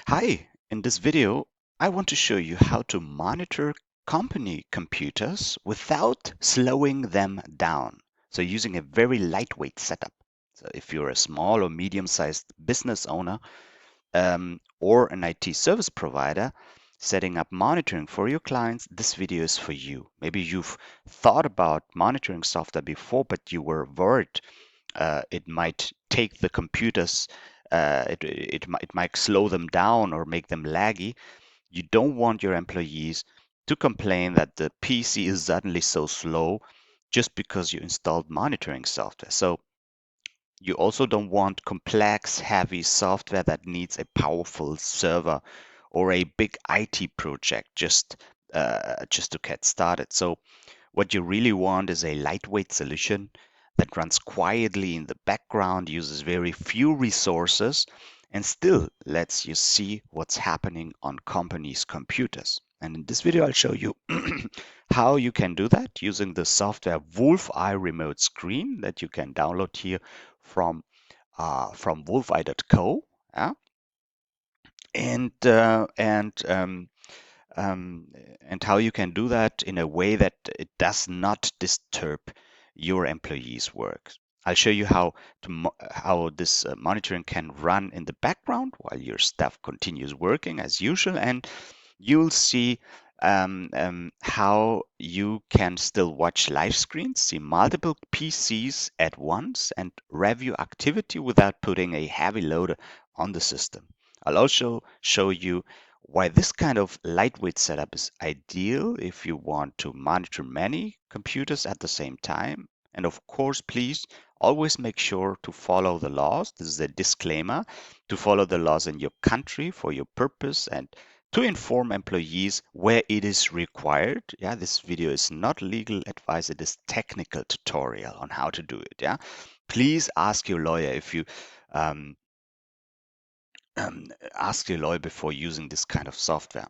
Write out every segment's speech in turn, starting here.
Hi, in this video, I want to show you how to monitor company computers without slowing them down. So using a very lightweight setup. So if you're a small or medium-sized business owner or an IT service provider, setting up monitoring for your clients, this video is for you. Maybe you've thought about monitoring software before, but you were worried it might take the computers, it might slow them down or make them laggy. You don't want your employees to complain that the PC is suddenly so slow just because you installed monitoring software. So you also don't want complex, heavy software that needs a powerful server or a big IT project just to get started. So what you really want is a lightweight solution that runs quietly in the background, uses very few resources, and still lets you see what's happening on companies' computers. And in this video, I'll show you how you can do that using the software Wolfeye Remote Screen that you can download here from wolfeye.co. Yeah? And uh, and um, and how you can do that in a way that it does not disturb your employees' work. I'll show you how this monitoring can run in the background while your staff continues working as usual, and you'll see how you can still watch live screens, see multiple PCs at once, and review activity without putting a heavy load on the system. I'll also show you why this kind of lightweight setup is ideal if you want to monitor many computers at the same time. And of course, please always make sure to follow the laws. This is a disclaimer to follow the laws in your country for your purpose and to inform employees where it is required. Yeah, this video is not legal advice, it is technical tutorial on how to do it. Yeah, please ask your lawyer if you um, ask your lawyer before using this kind of software.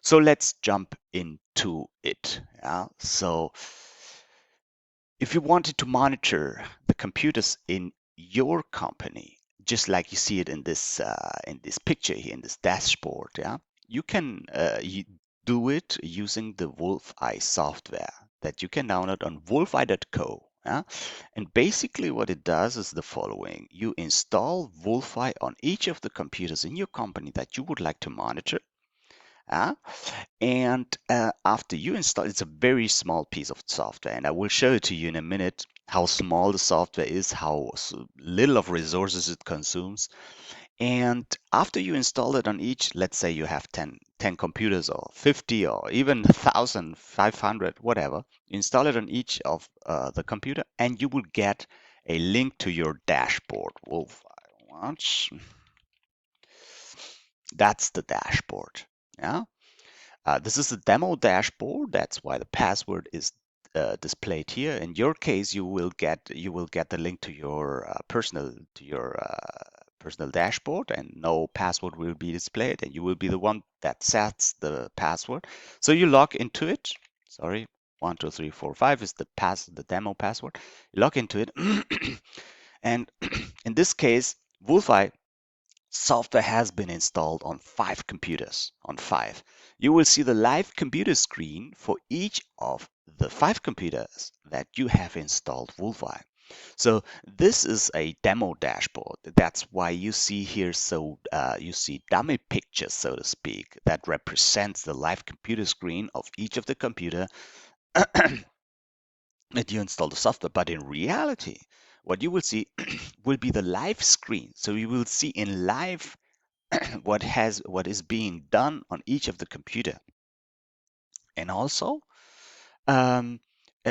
So let's jump into it. Yeah, so if you wanted to monitor the computers in your company, just like you see it in this picture here, in this dashboard, yeah, you can do it using the Wolfeye software that you can download on wolfeye.co. Yeah? And basically what it does is the following. You install Wolfeye on each of the computers in your company that you would like to monitor. And after you install, it's a very small piece of software, and I will show it to you in a minute how small the software is, how little of resources it consumes. And after you install it on each, let's say you have 10 computers or 50 or even 1,000, 500, whatever, you install it on each of the computer and you will get a link to your dashboard. Wolfeye, watch. That's the dashboard. Yeah. This is a demo dashboard. That's why the password is displayed here. In your case, you will get the link to your personal dashboard, and no password will be displayed, and you will be the one that sets the password. So you log into it. Sorry, 1, 2, 3, 4, 5 is the demo password. You log into it, and in this case, Wolfeye software has been installed on 5 computers, on 5. You will see the live computer screen for each of the 5 computers that you have installed Wolfeye. So this is a demo dashboard. That's why you see here, you see dummy pictures, so to speak, that represents the live computer screen of each of the computer that you install the software. But in reality, what you will see will be the live screen. So you will see in live what is being done on each of the computer. And also,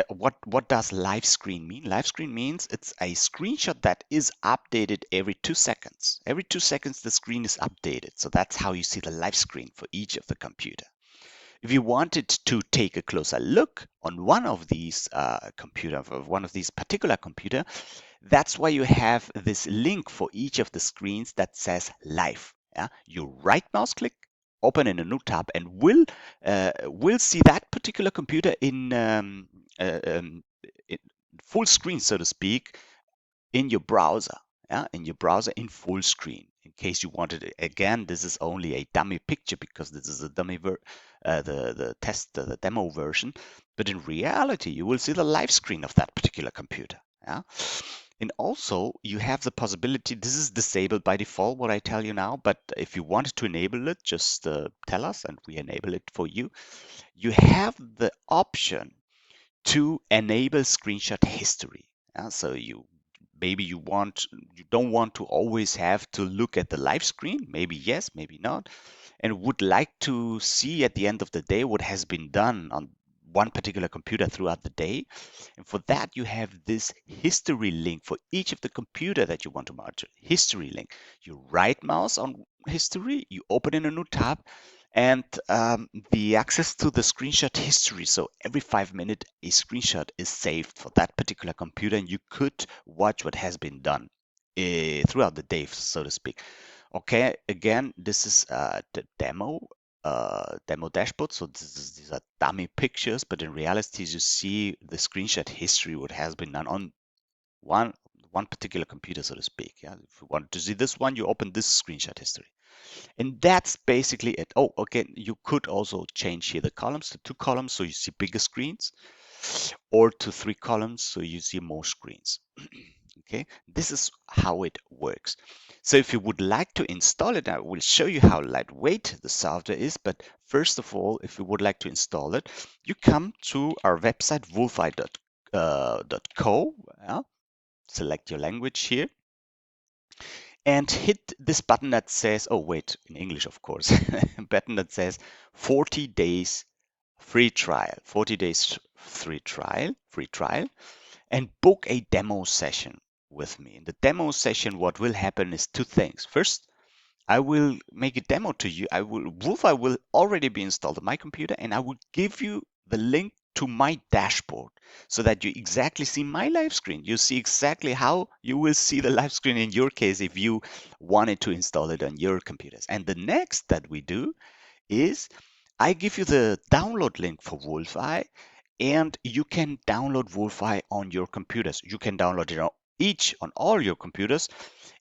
what does live screen mean? Live screen means it's a screenshot that is updated every 2 seconds. Every 2 seconds the screen is updated. So that's how you see the live screen for each of the computer. If you wanted to take a closer look on one of these particular computer, that's why you have this link for each of the screens that says live. Yeah? You right mouse click, open in a new tab, and will see that particular computer in full screen, so to speak, in your browser. Yeah? In your browser in full screen. in case you wanted it. Again, this is only a dummy picture because this is a dummy the demo version. But in reality, you will see the live screen of that particular computer. Yeah. And also, you have the possibility, this is disabled by default, what I tell you now, but if you wanted to enable it, just tell us and we enable it for you. You have the option to enable screenshot history. So maybe you don't want to always have to look at the live screen, maybe yes, maybe not, and would like to see at the end of the day what has been done on one particular computer throughout the day. And for that, you have this history link for each of the computer that you want to monitor. History link. You right mouse on history, you open in a new tab, and the access to the screenshot history. So every 5 minutes, a screenshot is saved for that particular computer, and you could watch what has been done throughout the day, so to speak. Okay, again, this is the demo dashboard. So these are dummy pictures, but in reality, you see the screenshot history, what has been done on one particular computer, so to speak. Yeah, if you want to see this one, you open this screenshot history. And that's basically it. Oh, okay, you could also change here the columns to 2 columns, so you see bigger screens, or to 3 columns, so you see more screens. Okay, this is how it works. So if you would like to install it, I will show you how lightweight the software is. But first of all, if you would like to install it, you come to our website, wolfeye.co. Yeah? Select your language here and hit this button that says, oh wait, in English, of course, button that says 40 days free trial, 40 days free trial, and book a demo session with me. In the demo session, what will happen is 2 things. First, I will make a demo to you. Wolfeye will already be installed on my computer, and I will give you the link to my dashboard so that you exactly see my live screen. You see exactly how you will see the live screen in your case if you wanted to install it on your computers. And the next that we do is I give you the download link for Wolfeye, and you can download Wolfeye on your computers. You can download it on all your computers.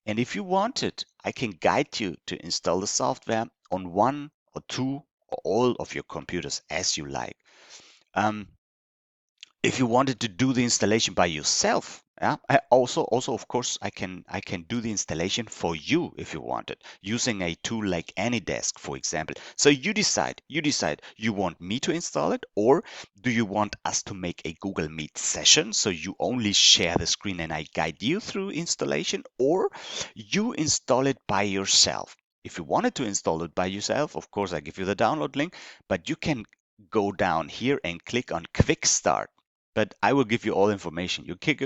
And if you want it, I can guide you to install the software on 1 or 2 or all of your computers as you like. If you wanted to do the installation by yourself, yeah, I also of course I can do the installation for you if you want it using a tool like AnyDesk, for example. So you decide you want me to install it, or do you want us to make a Google Meet session so you only share the screen and I guide you through installation, or you install it by yourself. If you wanted to install it by yourself, of course I give you the download link, but you can go down here and click on Quick Start. But I will give you all information. You click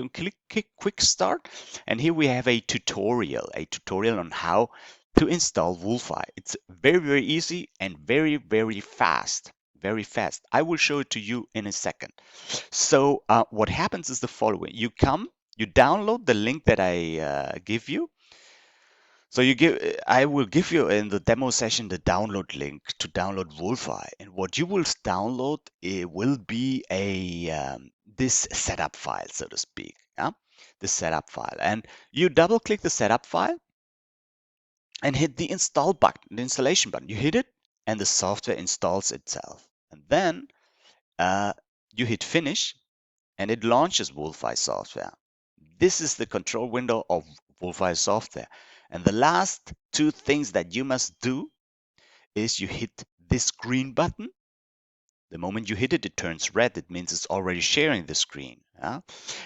Quick Start, and here we have a tutorial on how to install Wolfeye. It's very, very easy and very, very fast. Very fast. I will show it to you in a second. So what happens is the following. You download the link that I give you. So I will give you in the demo session the download link to download Wolfeye, and what you will download it will be this setup file, so to speak. Yeah, the setup file, and you double click the setup file and hit the install button, the installation button. You hit it, and the software installs itself, and then you hit finish, and it launches Wolfeye software. This is the control window of Wolfeye software. And the last 2 things that you must do is you hit this green button. The moment you hit it, it turns red. It means it's already sharing the screen. Yeah?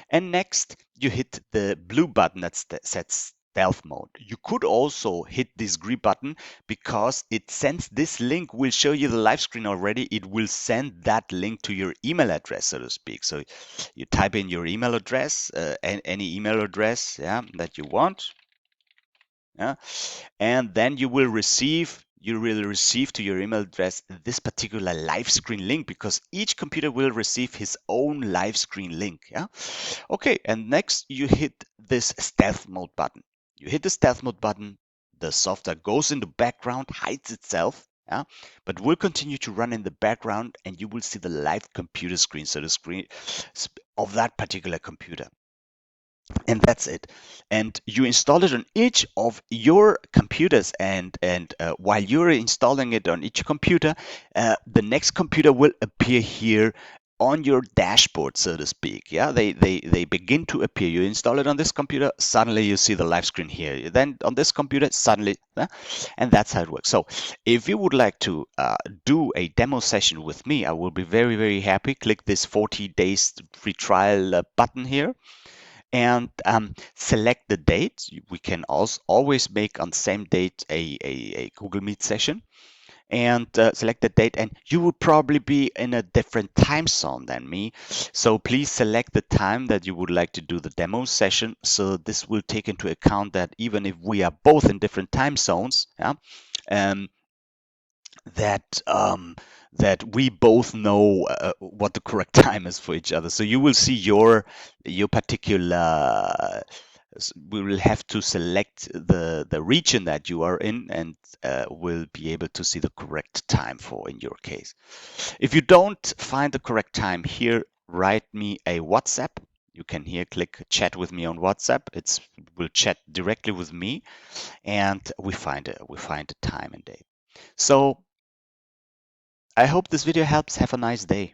And next, you hit the blue button that sets stealth mode. You could also hit this green button because it sends this link, will show you the live screen already. It will send that link to your email address, so to speak. So you type in your email address, any email address, yeah, that you want. Yeah, and then you will receive to your email address this particular live screen link, because each computer will receive his own live screen link. Yeah, okay, and next you hit this stealth mode button. You hit the stealth mode button, the software goes in the background, hides itself, yeah, but will continue to run in the background, and you will see the live computer screen, so the screen of that particular computer. and that's it. And you install it on each of your computers, and while you're installing it on each computer, the next computer will appear here on your dashboard, so to speak. Yeah, they begin to appear. You install it on this computer, suddenly you see the live screen here. Then on this computer, suddenly, and that's how it works. So if you would like to do a demo session with me, I will be very, very happy. Click this 40 days free trial button here, and select the date. We can also always make on the same date a Google Meet session, and select the date, and you will probably be in a different time zone than me. So please select the time that you would like to do the demo session. So this will take into account that even if we are both in different time zones, yeah, um, that that we both know what the correct time is for each other. So you will see your particular. We will have to select the region that you are in, and will be able to see the correct time for in your case. If you don't find the correct time here, write me a WhatsApp. You can here click chat with me on WhatsApp. It's will chat directly with me, and we find a time and date. So I hope this video helps. Have a nice day.